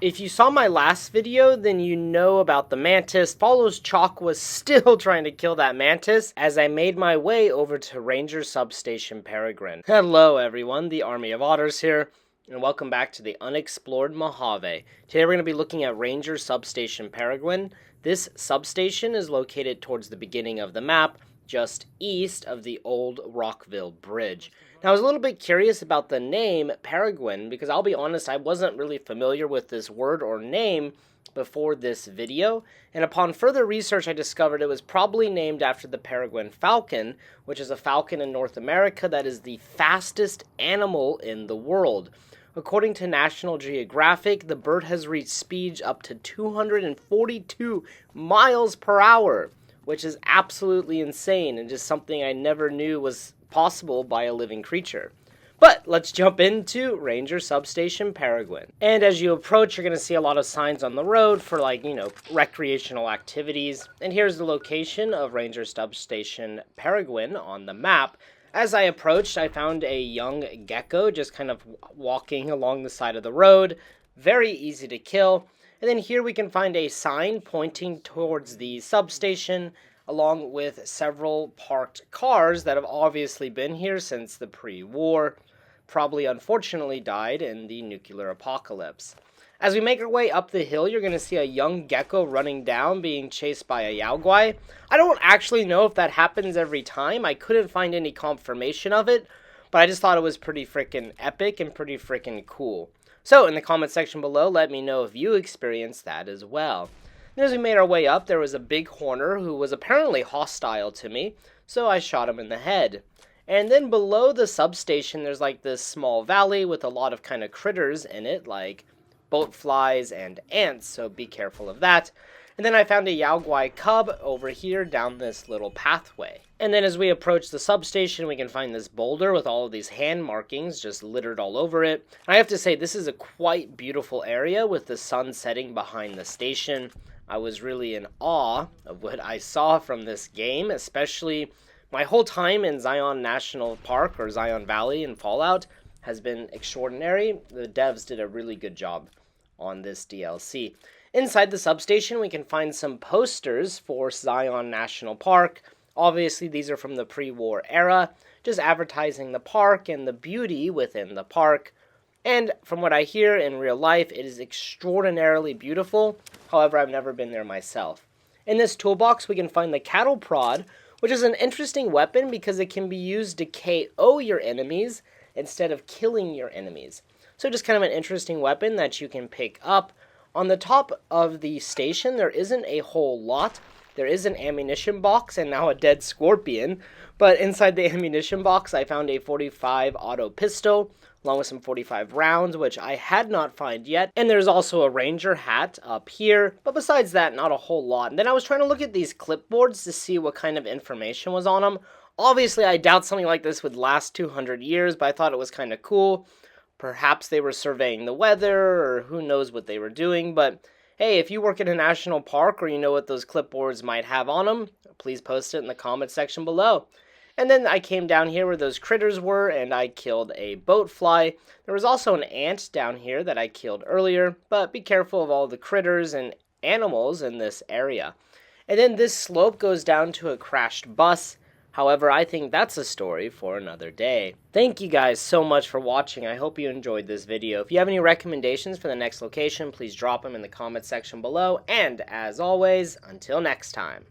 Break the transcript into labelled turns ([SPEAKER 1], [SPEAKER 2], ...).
[SPEAKER 1] If you saw my last video, then you know about the Mantis. Follows Chalk was still trying to kill that Mantis as I made my way over to Ranger Substation Peregrine. Hello everyone, the Army of Otters here, and welcome back to the Unexplored Mojave. Today we're going to be looking at Ranger Substation Peregrine. This substation is located towards the beginning of the map, just east of the old Rockville Bridge. Now, I was a little bit curious about the name Peregrine because I'll be honest, I wasn't really familiar with this word or name before this video, and upon further research I discovered it was probably named after the Peregrine Falcon, which is a falcon in North America that is the fastest animal in the world. According to National Geographic, the bird has reached speeds up to 242 miles per hour, which is absolutely insane and just something I never knew was possible by a living creature. But let's jump into Ranger Substation Peregrine. And as you approach, you're going to see a lot of signs on the road for recreational activities. And here's the location of Ranger Substation Peregrine on the map. As I approached, I found a young gecko just kind of walking along the side of the road. Very easy to kill. And then here we can find a sign pointing towards the substation, along with several parked cars that have obviously been here since the pre-war, probably unfortunately died in the nuclear apocalypse. As we make our way up the hill, you're going to see a young gecko running down, being chased by a yaoguai. I don't actually know if that happens every time. I couldn't find any confirmation of it, but I just thought it was pretty freaking epic and pretty freaking cool. So, in the comment section below, let me know if you experienced that as well. And as we made our way up, there was a big horner who was apparently hostile to me, so I shot him in the head. And then below the substation, there's like this small valley with a lot of kind of critters in it, like boat flies and ants, so be careful of that. And then I found a yaoguai cub over here down this little pathway. And then as we approach the substation, we can find this boulder with all of these hand markings just littered all over it. And I have to say, this is a quite beautiful area with the sun setting behind the station. I was really in awe of what I saw from this game, especially my whole time in Zion National Park or Zion Valley in Fallout has been extraordinary. The devs did a really good job on this DLC. Inside the substation, we can find some posters for Zion National Park. Obviously, these are from the pre-war era, just advertising the park and the beauty within the park. And from what I hear in real life, it is extraordinarily beautiful. However, I've never been there myself. In this toolbox, we can find the cattle prod, which is an interesting weapon because it can be used to KO your enemies instead of killing your enemies. So just kind of an interesting weapon that you can pick up. On the top of the station, there isn't a whole lot. There is an ammunition box and now a dead scorpion. But inside the ammunition box, I found a 45 auto pistol, along with some 45 rounds, which I had not found yet. And there's also a ranger hat up here, but besides that, not a whole lot. And then I was trying to look at these clipboards to see what kind of information was on them. Obviously, I doubt something like this would last 200 years, but I thought it was kind of cool. Perhaps they were surveying the weather, or who knows what they were doing, but hey, if you work in a national park or you know what those clipboards might have on them, please post it in the comment section below. And then I came down here where those critters were, and I killed a boat fly. There was also an ant down here that I killed earlier, but be careful of all the critters and animals in this area. And then this slope goes down to a crashed bus. However, I think that's a story for another day. Thank you guys so much for watching. I hope you enjoyed this video. If you have any recommendations for the next location, please drop them in the comment section below. And as always, until next time.